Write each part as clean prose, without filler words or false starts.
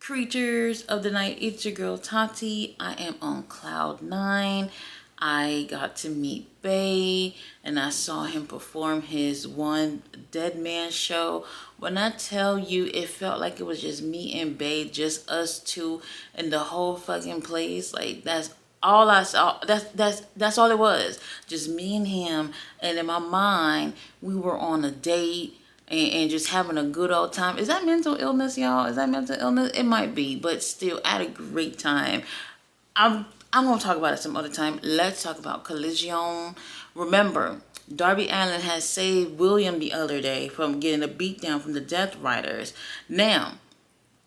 creatures of the night? It's your girl Tati. I am on cloud 9. I got to meet Bay and I saw him perform his one Dead Man show. When I tell you, it felt like it was just me and Bay, just us two in the whole fucking place. Like, that's all I saw. That's all it was. Just me and him. And in my mind, we were on a date and just having a good old time. Is that mental illness, y'all? Is that mental illness? It might be, but still, I had a great time. I'm gonna talk about it some other time. Let's talk about Collision. Remember, Darby Allin has saved William the other day from getting a beatdown from the Death Riders. Now,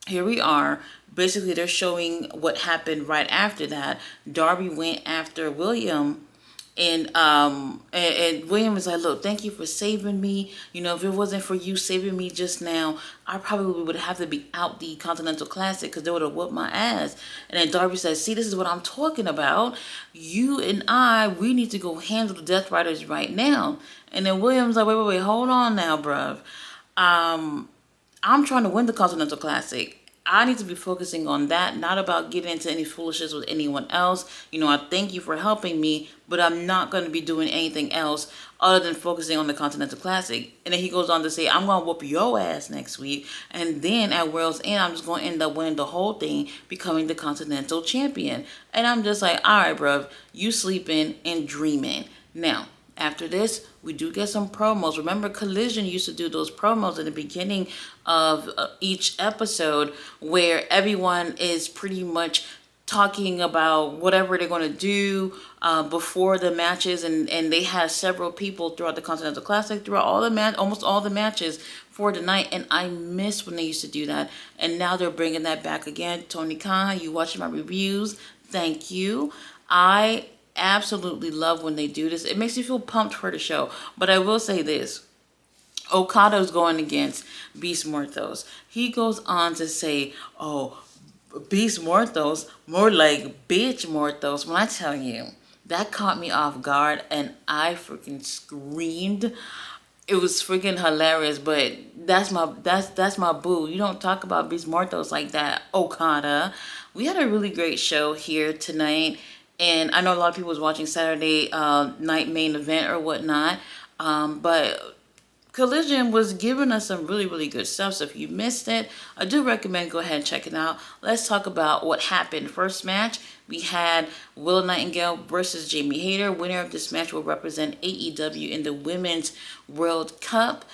here we are. Basically, they're showing what happened right after that. Darby went after William. And William was like, look, thank you for saving me. You know, if it wasn't for you saving me just now, I probably would have to be out the Continental Classic because they would have whooped my ass. And then Darby says, see, this is what I'm talking about. You and we need to go handle the Death Riders right now. And then William's like, wait, hold on now, bruv. I'm trying to win the Continental Classic. I need to be focusing on that, not about getting into any foolishness with anyone else. You know, I thank you for helping me, but I'm not going to be doing anything else other than focusing on the Continental Classic. And then he goes on to say, I'm going to whoop your ass next week. And then at World's End, I'm just going to end up winning the whole thing, becoming the Continental Champion. And I'm just like, all right, bruv, you sleeping and dreaming. Now, after this, we do get some promos. Remember, Collision used to do those promos in the beginning of each episode where everyone is pretty much talking about whatever they're going to do before the matches. And they have several people throughout the Continental Classic, throughout all the almost all the matches for the night. And I miss when they used to do that. And now they're bringing that back again. Tony Khan, you watching my reviews. Thank you. I absolutely love when they do this. It makes me feel pumped for the show. But I will say this. Okada's going against Beast Morthos. He goes on to say, oh, Beast Morthos, more like Bitch Morthos. When I tell you, that caught me off guard and I freaking screamed. It was freaking hilarious, but that's my boo. You don't talk about Beast Morthos like that, Okada. We had a really great show here tonight. And I know a lot of people was watching Saturday night main event or whatnot. But Collision was giving us some really, really good stuff. So if you missed it, I do recommend go ahead and check it out. Let's talk about what happened. First match, we had Willow Nightingale versus Jamie Hayter. Winner of this match will represent AEW in the Women's World Cup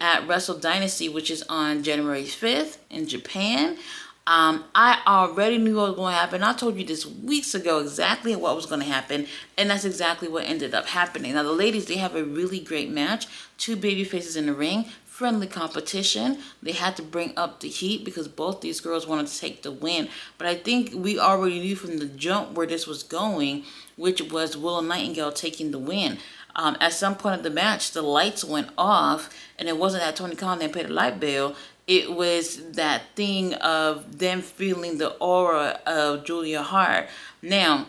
at Wrestle Dynasty, which is on January 5th in Japan. I already knew what was going to happen. I told you this weeks ago exactly what was going to happen, and that's exactly what ended up happening. Now, the ladies, they have a really great match. Two baby faces in the ring, friendly competition. They had to bring up the heat because both these girls wanted to take the win. But I think we already knew from the jump where this was going, which was Willow Nightingale taking the win. At some point of the match, the lights went off, and it wasn't that Tony Khan didn't pay the light bill. It was that thing of them feeling the aura of Julia Hart. Now,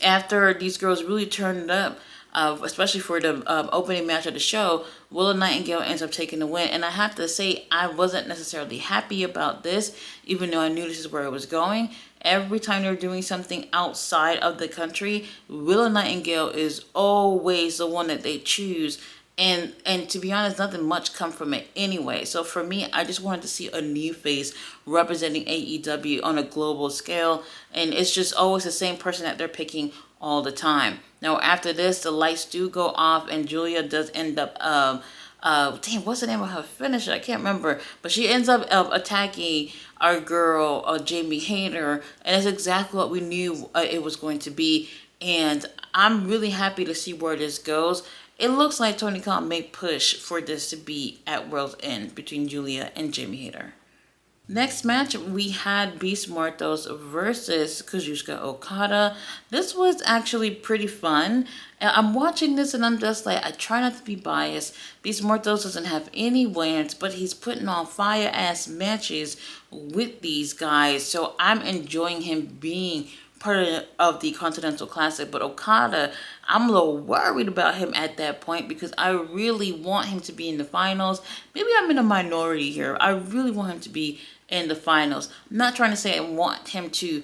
after these girls really turned it up, especially for the opening match of the show, Willow Nightingale ends up taking the win. And I have to say, I wasn't necessarily happy about this, even though I knew this is where it was going. Every time they're doing something outside of the country, Willow Nightingale is always the one that they choose. And to be honest, nothing much come from it anyway. So for me, I just wanted to see a new face representing AEW on a global scale. And it's just always the same person that they're picking all the time. Now, after this, the lights do go off and Julia does end up, what's the name of her finisher? I can't remember. But she ends up attacking our girl, Jamie Hayter. And that's exactly what we knew it was going to be. And I'm really happy to see where this goes. It looks like Tony Khan may push for this to be at World's End between Julia and Jamie Hayter. Next match, we had Beast Morthos versus Kazuchika Okada. This was actually pretty fun. I'm watching this and I'm just like, I try not to be biased. Beast Morthos doesn't have any wins, but he's putting on fire-ass matches with these guys. So I'm enjoying him being part of the Continental Classic. But Okada, I'm a little worried about him at that point because I really want him to be in the finals. Maybe I'm in a minority here. I really want him to be in the finals. I'm not trying to say I want him to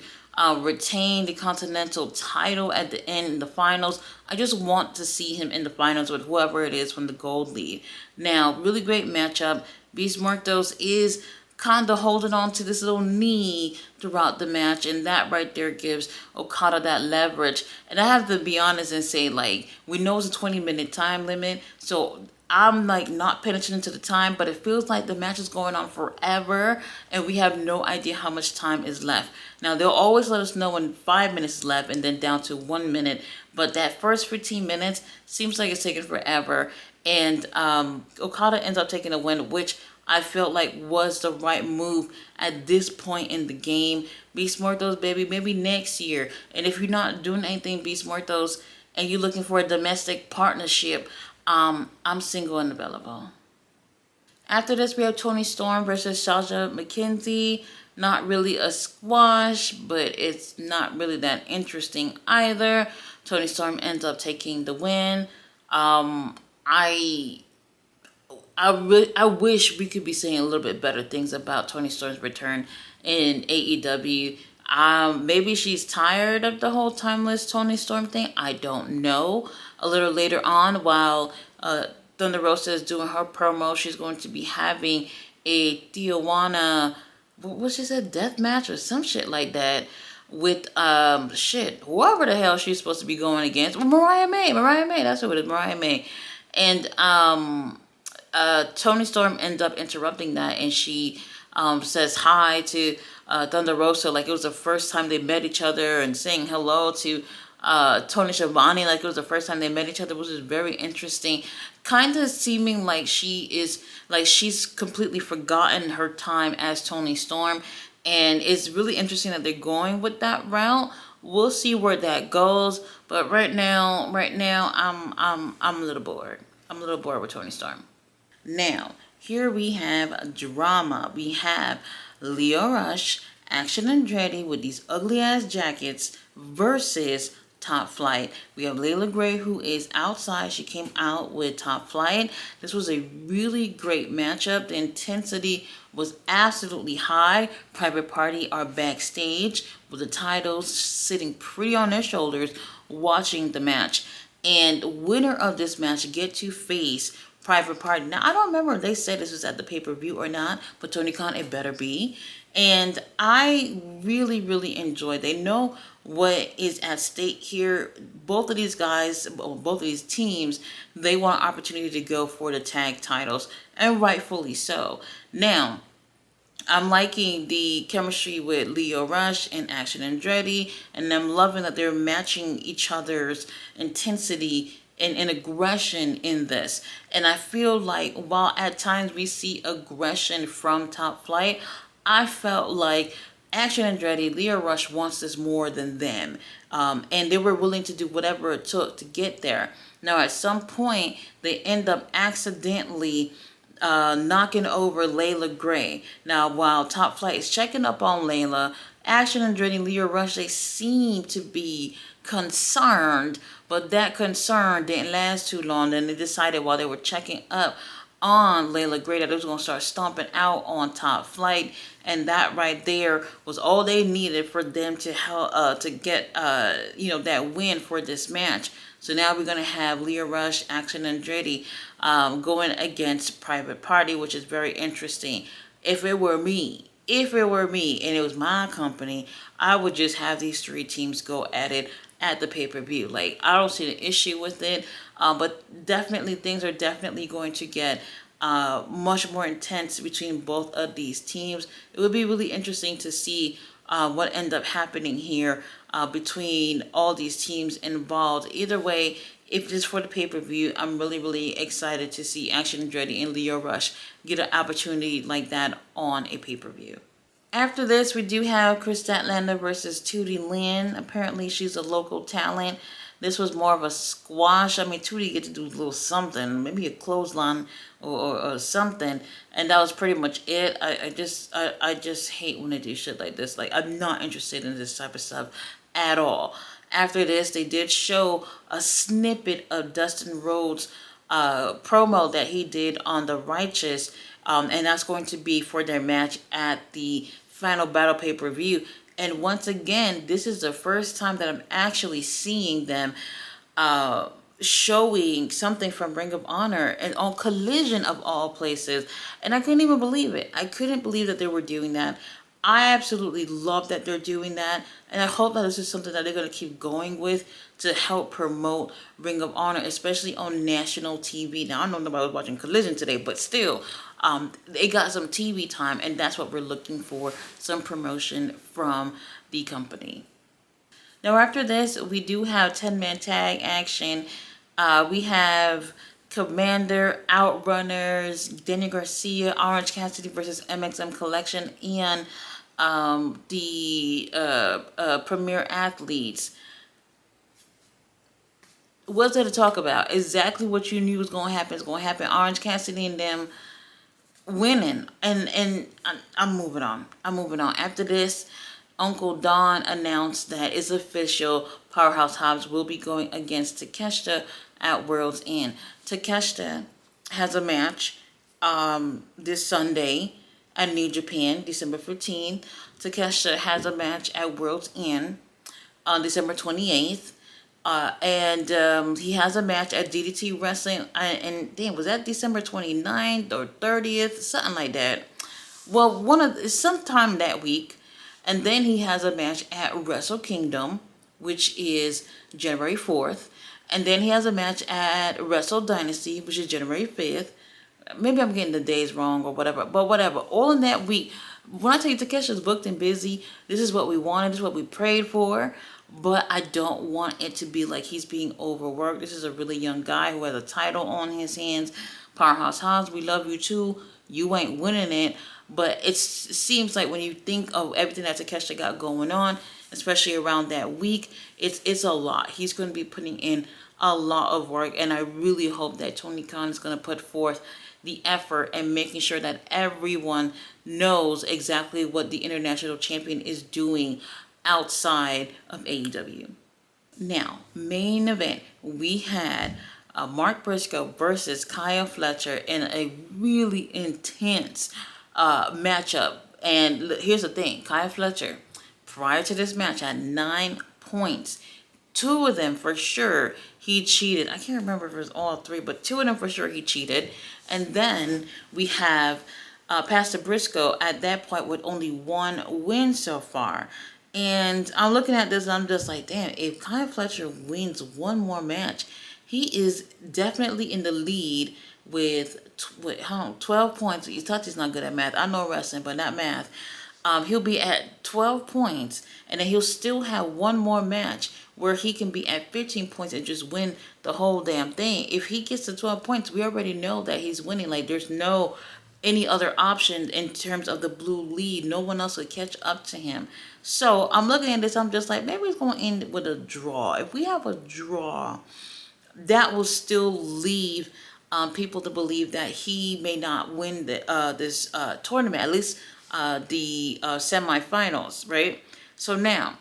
retain the Continental title at the end in the finals. I just want to see him in the finals with whoever it is from the gold lead. Now, really great matchup. Beast Muertos is kind of holding on to this little knee throughout the match, and that right there gives Okada that leverage. And I have to be honest and say, like, we know it's a 20-minute time limit, so I'm like not paying attention to the time, but it feels like the match is going on forever and we have no idea how much time is left. Now, they'll always let us know when 5 minutes is left and then down to 1 minute, but that first 15 minutes seems like it's taking forever. And Okada ends up taking a win, which I felt like was the right move at this point in the game. Beast Muertos, baby, maybe next year. And if you're not doing anything, Beast Muertos, and you're looking for a domestic partnership, I'm single and available. After this, we have Toni Storm versus Sasha McKenzie. Not really a squash, but it's not really that interesting either. Toni Storm ends up taking the win. I wish we could be saying a little bit better things about Toni Storm's return in AEW. Maybe she's tired of the whole timeless Toni Storm thing. I don't know. A little later on, while Thunder Rosa is doing her promo, she's going to be having a Tijuana, what she said, death match or some shit like that with whoever the hell she's supposed to be going against. Mariah May, that's who it is, Mariah May. And Toni Storm ends up interrupting that, and she says hi to Thunder Rosa like it was the first time they met each other, and saying hello to Tony Schiavone like it was the first time they met each other, which is very interesting. Kind of seeming like she's completely forgotten her time as Toni Storm, and it's really interesting that they're going with that route. We'll see where that goes, but right now, I'm a little bored. I'm a little bored with Toni Storm. Now, here we have drama. We have Lio Rush, Action Andretti with these ugly ass jackets versus Top Flight. We have Layla Gray, who is outside. She came out with Top Flight. This was a really great matchup. The intensity was absolutely high. Private Party are backstage with the titles sitting pretty on their shoulders watching the match. And winner of this match get to face Private Party. Now, I don't remember if they said this was at the pay-per-view or not, but Tony Khan, it better be. And I really, really enjoyed. They know what is at stake here. Both of these guys, both of these teams, they want an opportunity to go for the tag titles, and rightfully so. Now, I'm liking the chemistry with Lio Rush and Action Andretti, and I'm loving that they're matching each other's intensity and aggression in this. And I feel like while at times we see aggression from Top Flight, I felt like Action Andretti, Lio Rush wants this more than them. And they were willing to do whatever it took to get there. Now, at some point, they end up accidentally knocking over Layla Gray. Now, while Top Flight is checking up on Layla, Action Andretti, Lio Rush, they seem to be concerned, but that concern didn't last too long. Then they decided while they were checking up on Layla Gray that they was going to start stomping out on Top Flight, and that right there was all they needed for them to get that win for this match. So now we're going to have Lio Rush, Action Andretti going against Private Party, which is very interesting. If it were me and it was my company, I would just have these three teams go at it at the pay-per-view. Like, I don't see an issue with it, but definitely things are definitely going to get much more intense between both of these teams. It would be really interesting to see what ends up happening here between all these teams involved. Either way, if it's for the pay-per-view, I'm really, really excited to see Action Andretti and Lio Rush get an opportunity like that on a pay-per-view. After this, we do have Chris Statlander versus Tootie Lynn. Apparently, she's a local talent. This was more of a squash. I mean, Tootie get to do a little something, maybe a clothesline or something, and that was pretty much it. I just hate when they do shit like this. Like, I'm not interested in this type of stuff at all. After this, they did show a snippet of Dustin Rhodes' promo that he did on The Righteous. And that's going to be for their match at the Final Battle pay-per-view. And once again, this is the first time that I'm actually seeing them showing something from Ring of Honor and on Collision of all places. And I couldn't even believe it. I couldn't believe that they were doing that. I absolutely love that they're doing that. And I hope that this is something that they're going to keep going with to help promote Ring of Honor, especially on national TV. Now, I know nobody was watching Collision today, but still, they got some TV time, and that's what we're looking for, some promotion from the company. Now, after this, we do have 10-man tag action. We have Commander, Outrunners, Daniel Garcia, Orange Cassidy versus MXM Collection, and the Premier Athletes. What's there to talk about? Exactly what you knew was going to happen is going to happen. Orange Cassidy and them winning. And I'm moving on. After this, Uncle Don announced that it's official. Powerhouse Hobbs will be going against Takeshita at World's End. Takeshita has a match this Sunday at New Japan, December 15th. Takeshita has a match at World's End on December 28th. And he has a match at DDT Wrestling. And damn, was that December 29th or 30th? Something like that. Well, sometime that week. And then he has a match at Wrestle Kingdom, which is January 4th. And then he has a match at Wrestle Dynasty, which is January 5th. Maybe I'm getting the days wrong or whatever. But whatever. All in that week. When I tell you Takesha's booked and busy, this is what we wanted. This is what we prayed for. But I don't want it to be like he's being overworked. This is a really young guy who has a title on his hands. Powerhouse Hobbs, we love you too. You ain't winning it. But it seems like when you think of everything that Takesha got going on, especially around that week, it's a lot. He's going to be putting in a lot of work. And I really hope that Tony Khan is going to put forth the effort and making sure that everyone knows exactly what the international champion is doing outside of AEW. Now, main event, we had Mark Briscoe versus Kyle Fletcher in a really intense matchup. And here's the thing, Kyle Fletcher, prior to this match, had 9 points. 2 of them for sure he cheated. I can't remember if it was all 3, but 2 of them for sure he cheated. And then we have Pastor Briscoe at that point with only 1 win so far. And I'm looking at this and I'm just like, damn, if Kyle Fletcher wins 1 more match, he is definitely in the lead with 12 points. Itachi's not good at math. I know wrestling, but not math. He'll be at 12 points, and then he'll still have 1 more match where he can be at 15 points and just win the whole damn thing. If he gets to 12 points, we already know that he's winning. Like, there's no any other option in terms of the blue lead. No one else would catch up to him. So I'm looking at this, I'm just like, maybe it's going to end with a draw. If we have a draw, that will still leave people to believe that he may not win this tournament, at least the semifinals, right? So now,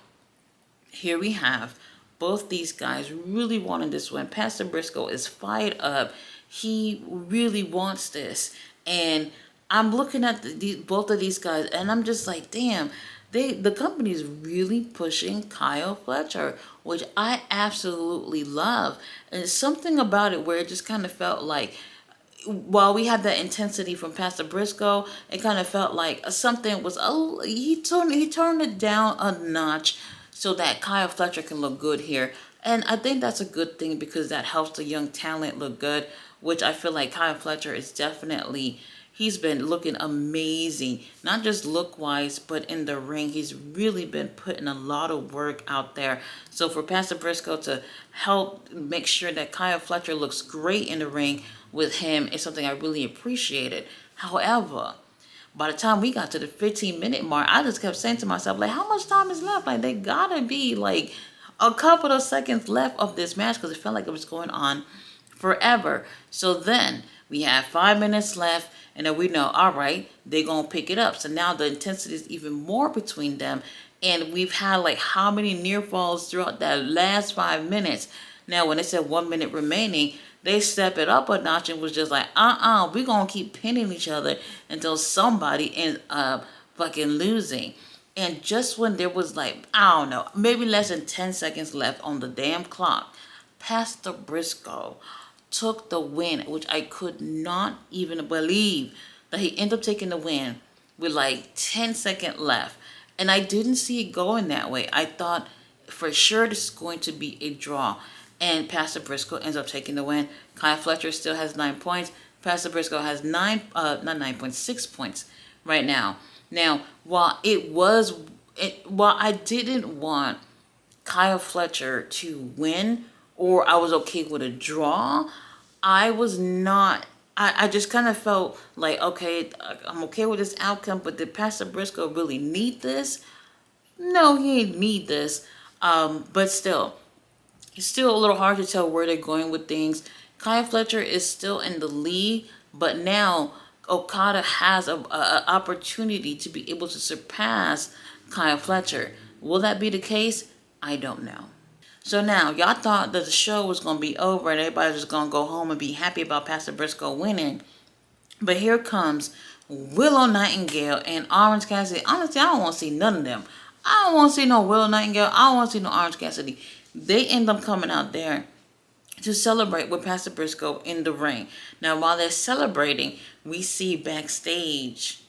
here we have both these guys really wanting this win. Pastor Briscoe is fired up. He really wants this. And I'm looking at both of these guys, and I'm just like, damn, the company is really pushing Kyle Fletcher, which I absolutely love. And there's something about it where it just kind of felt like, while we had that intensity from Pastor Briscoe, it kind of felt like something was, he turned it down a notch so that Kyle Fletcher can look good here. And I think that's a good thing because that helps the young talent look good, which I feel like Kyle Fletcher is definitely, he's been looking amazing, not just look-wise, but in the ring. He's really been putting a lot of work out there. So for Pastor Briscoe to help make sure that Kyle Fletcher looks great in the ring with him is something I really appreciated. However, by the time we got to the 15-minute mark, I just kept saying to myself, like, how much time is left? Like, they gotta be like a couple of seconds left of this match because it felt like it was going on forever. So then we have 5 minutes left, and then we know, all right, they're gonna pick it up. So now the intensity is even more between them, and we've had like how many near falls throughout that last 5 minutes. Now when it said 1 minute remaining, They step it up a notch and was just like, we're going to keep pinning each other until somebody ends up fucking losing. And just when there was like, I don't know, maybe less than 10 seconds left on the damn clock, Pastor Briscoe took the win, which I could not even believe that he ended up taking the win with like 10 seconds left. And I didn't see it going that way. I thought for sure this is going to be a draw. And Pastor Briscoe ends up taking the win. Kai Fletcher still has 9 points. Pastor Briscoe has not 9.6 points right now. Now, while I didn't want Kyle Fletcher to win, or I was okay with a draw, I was not. I just kind of felt like, okay, I'm okay with this outcome, but did Pastor Briscoe really need this? No, he didn't need this. But still, it's still a little hard to tell where they're going with things. Kyle Fletcher is still in the lead, but now Okada has a opportunity to be able to surpass Kyle Fletcher. Will that be the case? I don't know. So now, y'all thought that the show was going to be over and everybody was just going to go home and be happy about Pastor Briscoe winning. But here comes Willow Nightingale and Orange Cassidy. Honestly, I don't want to see none of them. I don't want to see no Willow Nightingale. I don't want to see no Orange Cassidy. They end up coming out there to celebrate with Pastor Briscoe in the ring. Now, while they're celebrating, we see backstage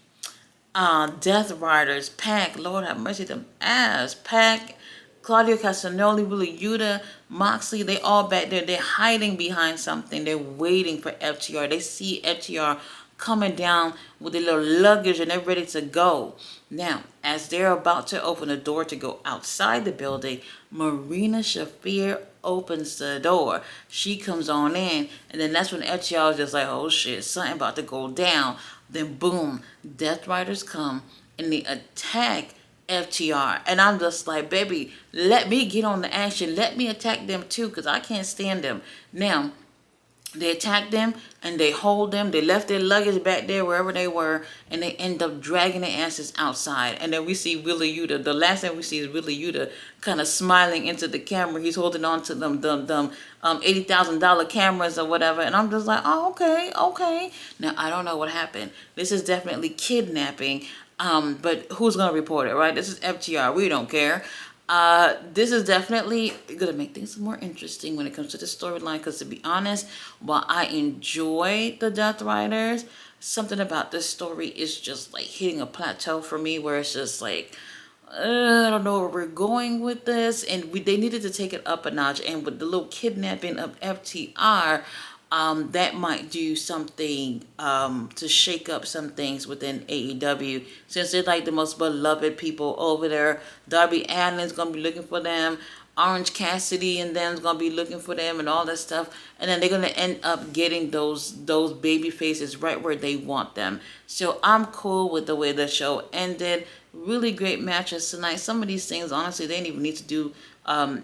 Death Riders, Pac, Lord have mercy, them ass, Pac, Claudio Castagnoli, Willie Yuta, Moxley, they all back there. They're hiding behind something. They're waiting for FTR. They see FTR coming down with their little luggage and they're ready to go. Now, as they're about to open the door to go outside the building, Marina Shafir opens the door. She comes on in, and then that's when FTR is just like, oh shit, something about to go down. Then boom, Death Riders come and they attack FTR. And I'm just like, baby, let me get on the action. Let me attack them too, because I can't stand them. Now, they attack them and they hold them. They left their luggage back there wherever they were, and they end up dragging their asses outside. And then we see Willie Yuta. The last thing we see is Willie Yuta kind of smiling into the camera. He's holding on to them $80,000 cameras or whatever. And I'm just like, oh, okay. Now, I don't know what happened. This is definitely kidnapping. But who's going to report it, right? This is FTR. We don't care. This is definitely going to make things more interesting when it comes to the storyline. Because to be honest, while I enjoy the Death Riders, something about this story is just like hitting a plateau for me where it's just like, I don't know where we're going with this. And they needed to take it up a notch. And with the little kidnapping of FTR, that might do something to shake up some things within AEW, since they're like the most beloved people over there. Darby Allin's gonna be looking for them, Orange Cassidy and them's gonna be looking for them and all that stuff, and then they're gonna end up getting those baby faces right where they want them. So I'm cool with the way the show ended. Really great matches tonight. Some of these things, honestly, they didn't even need to do,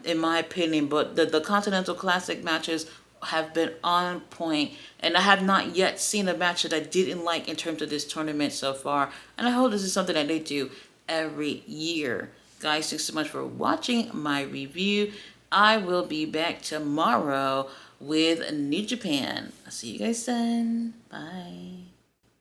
in my opinion, but the Continental Classic matches have been on point, and I have not yet seen a match that I didn't like in terms of this tournament so far, and I hope this is something that they do every year. Guys, thanks so much for watching my review. I will be back tomorrow with New Japan. I'll see you guys then. Bye.